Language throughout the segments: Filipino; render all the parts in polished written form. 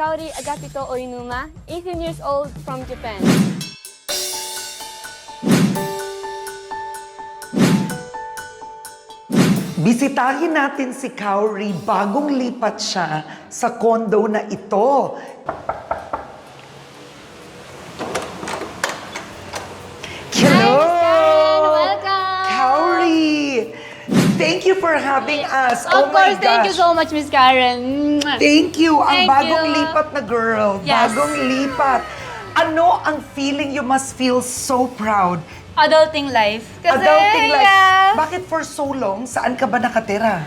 Kaori Agapito Oinuma, 18 years old from Japan. Bisitahin natin si Kaori bagong lipat siya sa condo na ito. Hello! Welcome! Kaori! Thank you for having us. Of Oh my course, thank you gosh. so much, Miss Karen. Thank you. Ang Thank bagong you. lipat na girl. Yes. Bagong lipat. Ano ang feeling you must feel so proud? Adulting life. Kasi, Adulting life. yeah. Bakit for so long? Saan ka ba nakatira?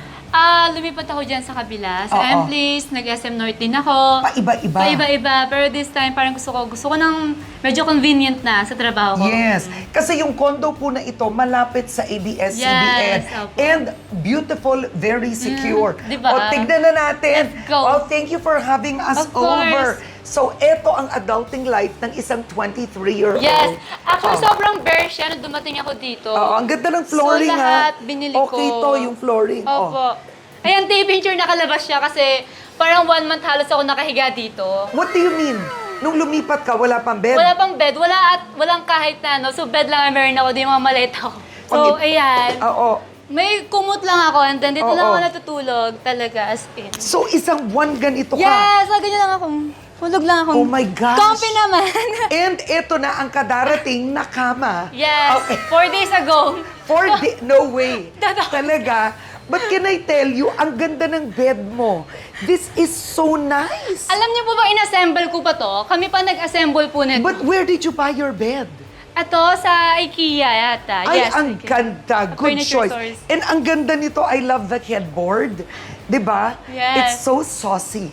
Lumipat ako dyan sa kabila. Sa Oo. M-Place, nag-SM North din ako. Paiba-iba. Paiba-iba. Pero this time, parang gusto ko ng medyo convenient na sa trabaho ko. Yes. Kasi yung condo po na ito, malapit sa ABS-CBN. Yes, opo. And beautiful, very secure. diba? O, tignan na natin. Let's go. Oh, thank you for having us Of course. over. So, ito ang adulting life ng isang 23-year-old. Yes. Actually, Oh. sobrang bare siya nung dumating ako dito. Oo, ang ganda ng flooring, so, lahat binili ko. Okay to yung flooring. Opo. Ayan, picture nakalabas siya kasi parang 1 month halos ako nakahiga dito. What do you mean? Nung lumipat ka, wala pang bed? Wala pang bed, walang kahit na, no? So bed lang ang meron ako, di yung mga maleta ko. So, ayan. Oo. May kumot lang ako and then dito Oo. lang ako natutulog talaga as in. So, isang buwan ganito ka? Yes! Ganyan lang ako. Tulog lang ako. Oh my gosh. Comfy naman. And ito na ang kadarating na kama. Yes. Okay. 4 days ago. No way. Totoo. Talaga. But can I tell you, ang ganda ng bed mo. This is so nice. Alam niyo po ba, inassemble ko pa to? Kami pa nag-assemble po nito. But where did you buy your bed? Ito sa IKEA yata. Ay, Yes, ang IKEA. ganda. Good Furniture choice. stores. And ang ganda nito, I love the headboard. Diba? Yes. It's so saucy.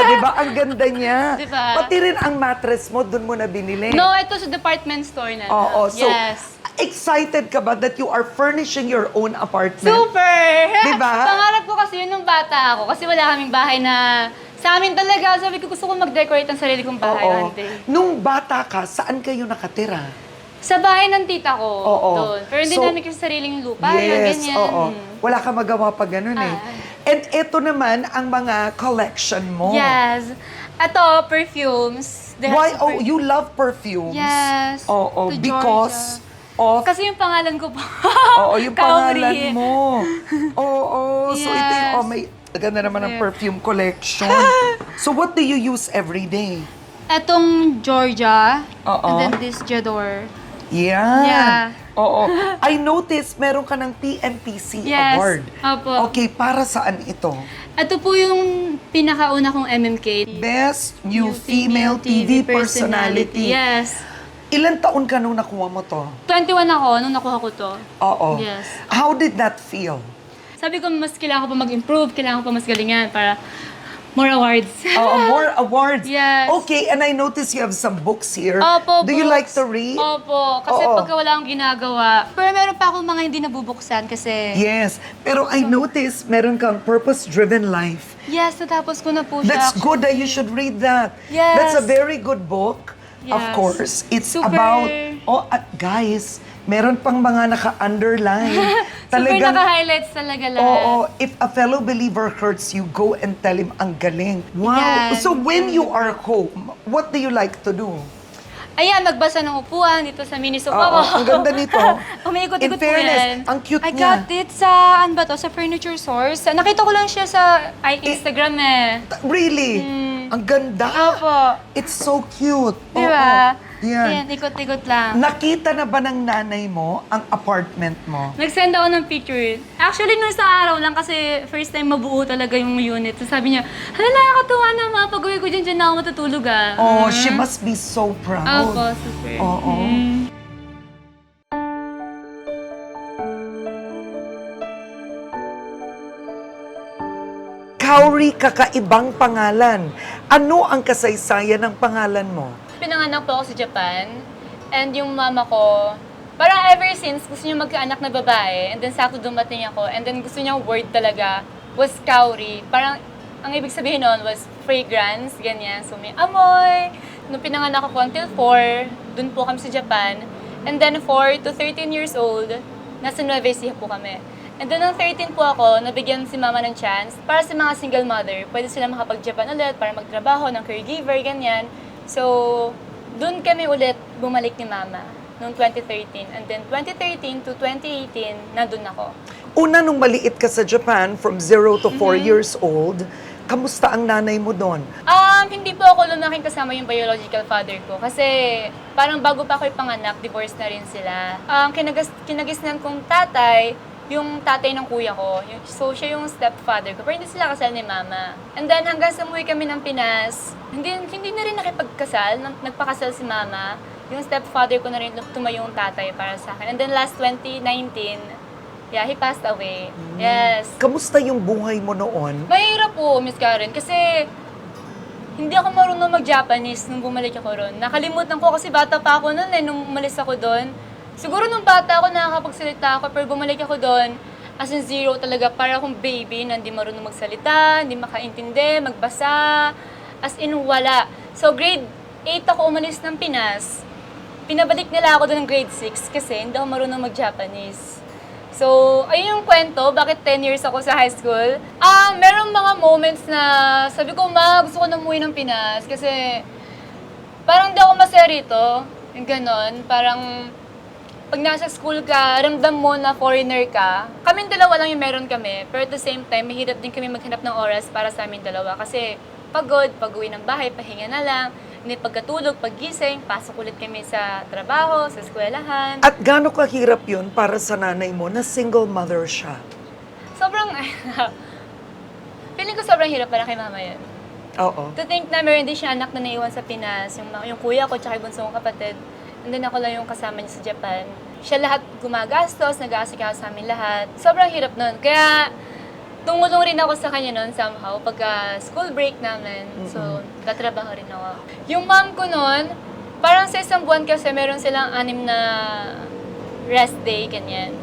Diba? Ang ganda niya. Diba? Pati rin ang mattress mo, dun mo na binili. No, ito sa department store na. Oo. So, yes. excited ka ba that you are furnishing your own apartment? Super! Diba? Pangarap ko kasi yun nung bata ako. Kasi wala kaming bahay na sa amin talaga. Sabi ko, gusto ko mag-decorate ang sarili kong bahay Oo. one day. Nung bata ka, saan kayo nakatira? Sa bahay ng tita ko. Oo. Doon. Pero hindi So, namin kasi sariling lupa. Yun, ganyan. oo. Wala ka magawa pa ganun eh. And ito naman ang mga collection mo. Yes. Ito, perfumes. They have Why? some Oh, you love perfumes? Yes. Oo, To because Georgia. of... Kasi yung pangalan ko po. Oo, yung Kaori. pangalan mo. Oo, so ito yung... Yes. Oh, may... Ganda naman ang perfume collection. So what do you use every day? Etong Georgia. Oo. And then this Jador. Yan. Yeah. Oo. I noticed meron ka ng PMPC Yes. award. Opo. Okay, para saan ito? Ito po yung pinakauna kong MMK. Best New Female TV Personality. Yes. Ilan taon ka nung nakuha mo to? 21 ako nung nakuha ko to. Oo. Yes. How did that feel? Sabi ko, mas kailangan ko pa mag-improve, kailangan ko pa mas galingan para more awards. More awards. Yes. Okay, and I noticed you have some books here. Opo, Do you books. like to read? Opo, kasi Oo. pagka wala akong ginagawa. Pero meron pa akong mga hindi nabubuksan kasi... Yes. Pero I noticed meron kang purpose-driven life. Yes, natapos ko na po siya. That's good that you should read that. Yes. That's a very good book. Of Yes. course. It's Super. about... Oh, guys, meron pang mga naka-underline. Super naka-highlights talaga lahat. Oo, if a fellow believer hurts you, go and tell him ang galing. Wow. Yan. So when you are home, what do you like to do? Ayan, magbasa ng upuan dito sa mini sofa Oo, ko. ang ganda nito. Umiikot-ikot In po fairness, yan. ang cute I niya. got it sa, ano ba to, sa Furniture Source. Nakita ko lang siya sa Instagram eh. Really? Ang ganda. Opo. It's so cute. Di ba? Oo. Yan. Ayan, ikot-ikot lang. Nakita na ba ng nanay mo ang apartment mo? Nag-send ako ng picture. Actually, nung sa araw lang kasi first time mabuo talaga yung unit. So sabi niya, hala, nakakatuwa naman. Pag-uwi ko dyan na ako matutulog ah. Oh, she must be so proud. Opo, super. Oo. Kaori, kakaibang pangalan. Ano ang kasaysayan ng pangalan mo? Pinanganak po ako sa Japan. And yung mama ko, parang ever since gusto niya magkaanak na babae. And then sakto dumating ako. And then gusto niya word talaga was Kaori. Parang ang ibig sabihin nun was fragrance, ganyan. So may amoy. Nung pinanganak ako until 4, dun po kami sa Japan. And then 4 to 13 years old, nasa Nueva Ecija po kami. And then nung 13 po ako, nabigyan si mama ng chance para sa mga single mother. Pwede sila makapag-Japan ulit para magtrabaho ng caregiver, ganyan. So, doon kami ulit bumalik ni mama noong 2013. And then 2013 to 2018, nandun ako. Una, nung maliit ka sa Japan, from 0 to 4 years old, kamusta ang nanay mo doon? Hindi po ako lumaking kasama yung biological father ko. Kasi parang bago pa ako ipanganak, divorced na rin sila. Kinagisnan kong tatay, yung tatay ng kuya ko. So, siya yung stepfather ko. Pero hindi sila kasal ni mama. And then, hanggang sa umuwi kami ng Pinas, hindi na rin nakipagkasal. Nagpakasal si mama. Yung stepfather ko na rin tumayo yung tatay para sa akin. And then, last 2019, yeah, he passed away. Yes. Kamusta yung buhay mo noon? Mahirap po, Miss Karen, kasi hindi ako marunong mag-Japanese nung bumalik ako ron. Nakalimutan ko kasi bata pa ako noon nung umalis ako doon. Siguro nung bata ako nakakapagsalita ako, pero bumalik ako doon, as in zero talaga, para akong baby na hindi marunong magsalita, hindi makaintindi, magbasa, as in wala. So grade 8 ako umalis ng Pinas, pinabalik nila ako doon ng grade 6 kasi hindi ako marunong mag-Japanese. So, ayun yung kwento, bakit 10 years ako sa high school. Merong mga moments na sabi ko, ma, gusto ko na umuwi ng Pinas kasi parang di ako masaya rito. Yung ganon, parang pag nasa school ka, ramdam mo na foreigner ka. Kaming dalawa lang yung meron kami, pero at the same time, mahirap din kami maghanap ng oras para sa amin dalawa kasi pagod, pag-uwi ng bahay, pahinga na lang. Hindi pagkatulog, paggising, pasok ulit kami sa trabaho, sa eskwelahan. At gaano kahirap yun para sa nanay mo na single mother siya? Sobrang, feeling ko sobrang hirap para kay mama yun. Oo. To think na meron din siya anak na naiwan sa Pinas, yung kuya ko tsaka yung bunso kong kapatid. And then ako lang yung kasama niya sa Japan. Siya lahat gumagastos, nag-aasikaso sa amin lahat. Sobrang hirap nun. Kaya tumulong rin ako sa kanya noon somehow pagka school break namin. So, katrabaho rin ako. Yung mom ko noon, parang sa isang buwan kasi meron silang 6 na rest day, ganyan.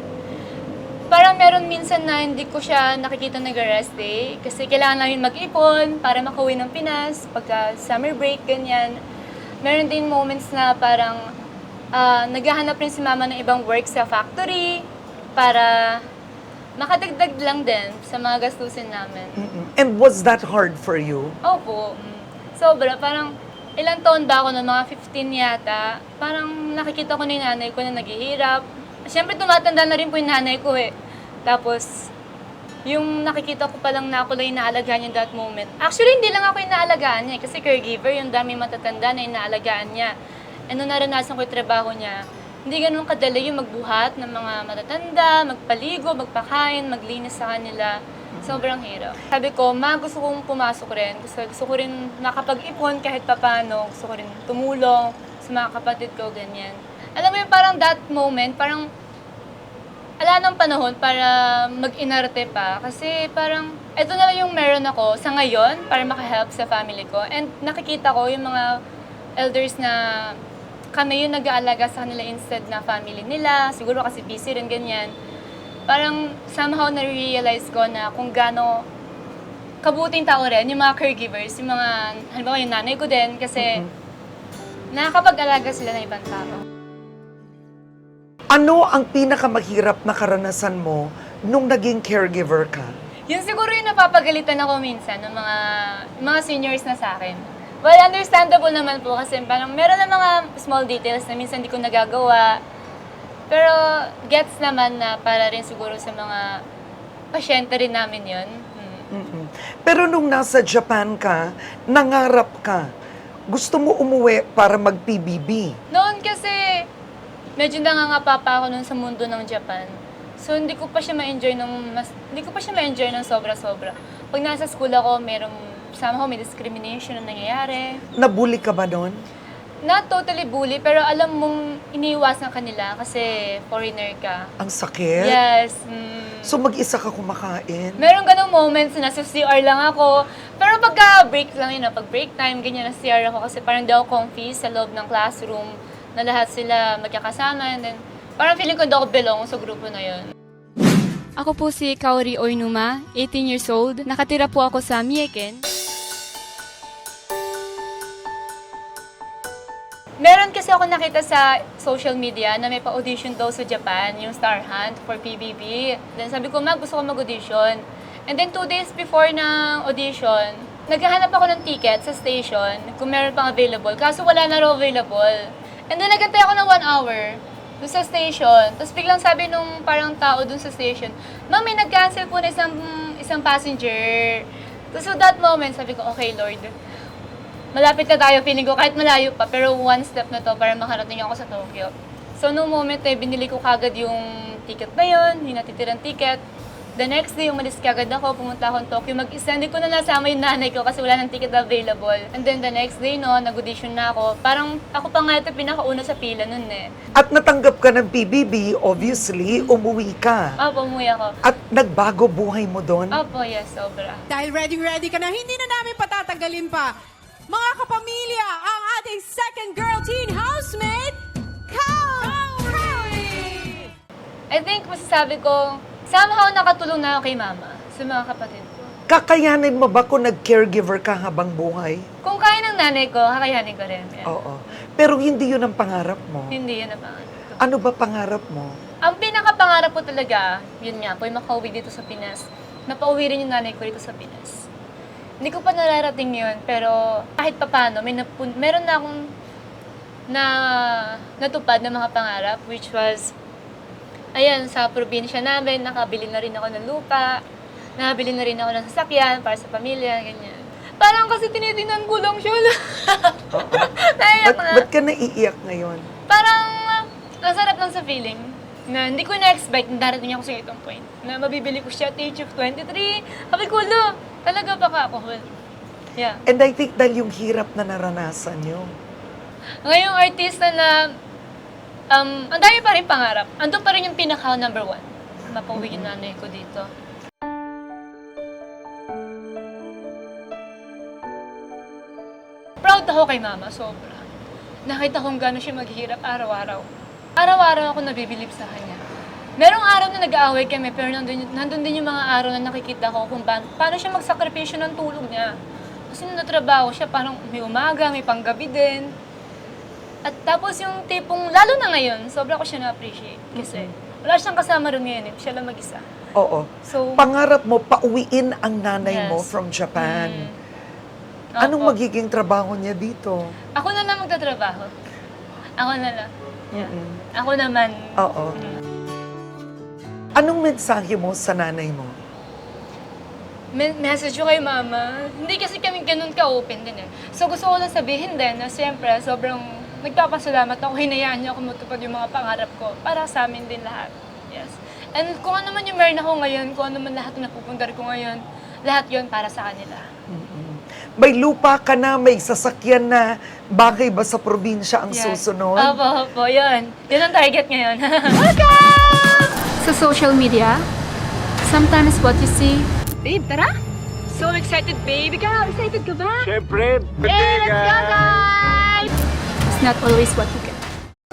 Parang meron minsan na hindi ko siya nakikita nag-rest day kasi kailangan namin mag-ipon para makauwi ng Pinas pagka summer break, ganyan. Meron din moments na parang naghahanap rin si mama ng ibang work sa factory para makadagdag lang din sa mga gastusin namin. And was that hard for you? Opo. Sobra. Parang ilang taon ba ako noon? Mga 15 yata. Parang nakikita ko na yung nanay ko na naghihirap. Siyempre tumatanda na rin po yung nanay ko eh. Tapos, yung nakikita ko palang na ako lang inaalagaan niya that moment. Actually, hindi lang ako inaalagaan niya kasi caregiver, yung daming matatanda na inaalagaan niya. And nung naranasan ko yung trabaho niya, hindi ganun kadali yung magbuhat ng mga matatanda, magpaligo, magpakain, maglinis sa kanila. Sobrang hirap. Sabi ko, ma, gusto kong pumasok rin. Gusto ko rin nakapag-ipon kahit papano. Gusto ko rin tumulong sa mga kapatid ko, ganyan. Alam mo yung parang that moment, parang ala ng panahon para mag-inarte pa. Kasi parang, eto na lang yung meron ako sa ngayon para makahelp sa family ko. And nakikita ko yung mga elders na kami yung nag-aalaga sa kanila instead na family nila. Siguro kasi busy rin, ganyan. Parang somehow na-realize ko na kung gaano kabuting tao rin yung mga caregivers, yung mga, halimbawa yung nanay ko din, kasi nakakapag-alaga sila ng ibang tao. Ano ang pinakamahirap na karanasan mo nung naging caregiver ka? Yun siguro yung napapagalitan ako minsan ng mga seniors na sa akin. Well, understandable naman po kasi parang meron na mga small details na minsan hindi ko nagagawa. Pero gets naman na para rin siguro sa mga pasyente rin namin yun. Pero nung nasa Japan ka, nangarap ka. Gusto mo umuwi para mag-PBB. Noon kasi medyo nangangapa pa ako noon sa mundo ng Japan. So hindi ko pa siya ma-enjoy ng sobra-sobra. Pag nasa school ako, somehow may discrimination na nangyayari. Nabully ka ba doon? Not totally bully, pero alam mong iniiwasan kanila kasi foreigner ka. Ang sakit? Yes. So mag-isa ka kumakain? Meron ganong moments na nasa CR lang ako. Pero pagka break lang yun, pag break time, ganyan na CR ako kasi parang di ako comfy sa loob ng classroom na lahat sila magkakasama. And then, parang feeling ko di ako belong sa grupo na yun. Ako po si Kaori Oinuma, 18 years old. Nakatira po ako sa Mieken. Meron kasi ako nakita sa social media na may pa-audition daw sa Japan, yung Star Hunt for PBB. Then sabi ko, gusto ko mag-audition. And then 2 days before ng audition, naghahanap ako ng ticket sa station kung meron pang available. Kaso wala na raw available. And then nagantay ako ng 1 hour doon sa station. Tapos biglang sabi nung parang tao doon sa station, Ma'am, may nag-cancel po na isang passenger. So that moment, sabi ko, okay Lord, malapit na tayo, feeling ko kahit malayo pa, pero one step na to para makarating ako sa Tokyo. So no moment binili ko kagad yung ticket na yun, yung natitirang ticket. The next day, umalis kagad ako, pumunta akong Tokyo. Mag-isa, hindi ko na nasama yung nanay ko kasi wala ng ticket available. And then the next day, nag-audition na ako. Parang ako pa nga ito pinakauna sa pila nun eh. At natanggap ka ng PBB, obviously, umuwi ka. Opo, umuwi ako. At nagbago buhay mo doon? Opo, yes, sobra. Dahil ready ka na, hindi na namin patatagalin pa. Mga kapamilya, ang ating second girl teen housemate, Kauri! I think masasabi ko, somehow nakatulong na ako kay mama sa mga kapatid ko. Kakayanin mo ba kung nag-caregiver ka habang buhay? Kung kaya ng nanay ko, kakayanin ko rin. Yan. Oo. Pero hindi yun ang pangarap mo. Hindi yun ang pangarap ko. Ano ba pangarap mo? Ang pinakapangarap ko talaga, yun nga po, yung makauwi dito sa Pinas. Napauwi rin yung nanay ko dito sa Pinas. Hindi ko pa nararating yun, pero kahit papano, meron na akong natupad na mga pangarap, which was, ayan, sa probinsya namin, nakabili na rin ako ng lupa, nakabili na rin ako ng sasakyan para sa pamilya, ganyan. Parang kasi tinitingnan ko lang siya. Naiyak na. Ba't ka naiiyak ngayon? Parang, ang sarap lang sa feeling na hindi ko na-expect na darating ako sa itong point na mabibili ko siya at age of 23. Sabi ko, talaga ba ka ako? Yeah. And I think dahil yung hirap na naranasan nyo. Ngayong artista na, ang dami pa rin pangarap. Andun pa rin yung pinaka number 1. Mapauwi yung nanay ko dito. Proud ako kay mama, sobra. Nakita kong gano'n siya maghihirap araw-araw. Araw-araw ako nabibilib sa kanya. Merong araw na nag-aaway kami, pero nandun din yung mga araw na nakikita ko kung paano siya magsakripisyo ng tulog niya. Kasi nung natrabaho siya, parang may umaga, may panggabi din. At tapos yung tipong, lalo na ngayon, sobra ko siya na-appreciate. Kasi wala siyang kasama rin ngayon eh, siya lang mag-isa. Oo. So, Pangarap mo, pauwiin ang nanay mo Yes. from Japan. Opo. Anong magiging trabaho niya dito? Ako na lang magtatrabaho. Ako na lang. Mm-mm. Ako naman. Oo. Anong mensahe mo sa nanay mo? Message ko kay mama. Hindi kasi kami ganun ka-open din eh. So gusto ko lang sabihin din na siyempre sobrang nagpapasalamat ako. Hinayaan niya ako matupad yung mga pangarap ko para sa amin din lahat. Yes. And kung ano man yung meron ako ngayon, kung ano man lahat na napupundar ko ngayon, lahat yon para sa kanila. May lupa ka na, may sasakyan na, bagay ba sa probinsya ang Yes. susunod? Opo, yun. Yun ang target ngayon. Welcome! Sa social media, sometimes what you see, babe, tara! So excited, babe! Ikaw, excited ka ba? Siyempre, Hey, let's go, guys! It's not always what you get.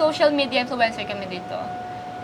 Social media influencer kami dito.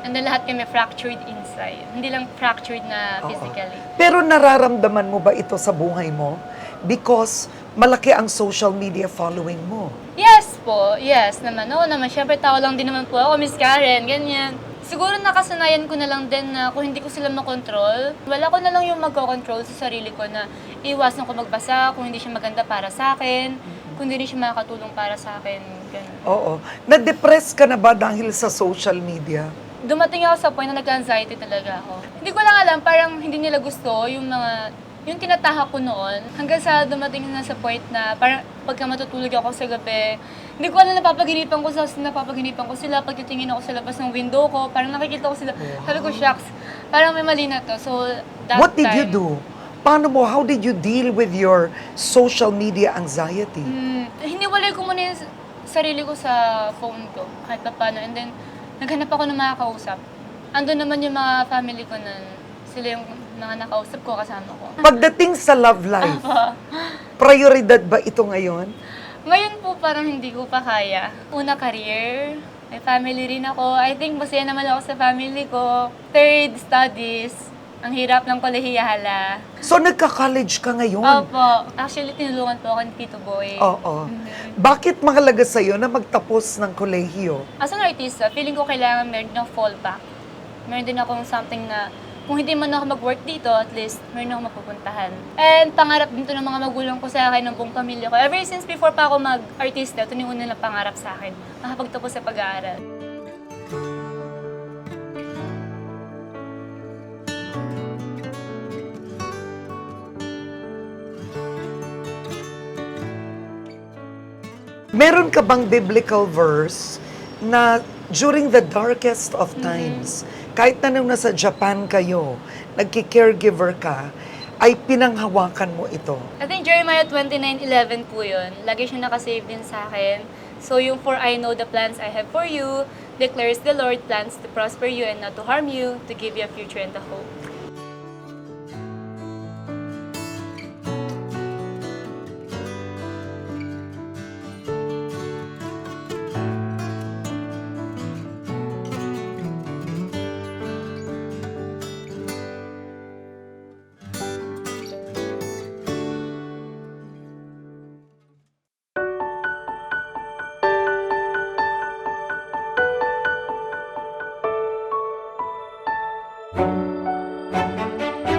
And then lahat kami fractured inside. Hindi lang fractured na Oo. physically. Pero nararamdaman mo ba ito sa buhay mo? Because malaki ang social media following mo. Yes po, yes naman. Oo naman, syempre tao lang din naman po ako, Miss Karen, ganyan. Siguro nakasanayan ko na lang din na kung hindi ko sila makontrol, wala ko na lang yung magkocontrol sa sarili ko na iwasan ko magbasa kung hindi siya maganda para sa akin, kung hindi siya makakatulong para sa akin, ganun. Oo. Na-depress ka na ba dahil sa social media? Dumating ako sa point na nag-anxiety talaga ako. Hindi ko lang alam, parang hindi nila gusto yung tinatahak ko noon, hanggang sa dumating na sa point na parang pagka matutulog ako sa gabi, hindi ko alam napapaginipan ko sila, pagtitingin ako sa labas ng window ko, parang nakikita ko sila, sabi ko, shucks, parang may mali na to. So, that What did you time, do? How did you deal with your social media anxiety? Hiniwalay ko muna yung sarili ko sa phone ko, kahit pa paano, and then, naghanap ako ng mga kausap. Andun naman yung mga family ko na sila yung mga nakausap ko, kasama ko. Pagdating sa love life, prioridad ba ito ngayon? Ngayon po parang hindi ko pa kaya. Una, career. May family rin ako. I think masaya naman ako sa family ko. Third, studies. Ang hirap ng kolehiyala. So, nagka-college ka ngayon? Opo. Actually, tinulungan po ako ni Tito Boy. Oo. Bakit mahalaga sa'yo na magtapos ng kolehiyo? As an artista, feeling ko kailangan meron din ako fallback. Meron din akong something na kung hindi man ako mag-work dito, at least meron akong mapupuntahan. And pangarap din to ng mga magulang ko sa akin, ng buong pamilya ko. Ever since before pa ako mag-artista, ito yung una nilang pangarap sa akin, makapagtapos sa pag-aaral. Meron ka bang biblical verse na during the darkest of times, kahit na nung nasa Japan kayo, nagki-caregiver ka, ay pinanghawakan mo ito? I think Jeremiah 29:11 po yun. Lagi siya nakasave din sa akin. So yung "For I know the plans I have for you, declares the Lord, plans to prosper you and not to harm you, to give you a future and a hope."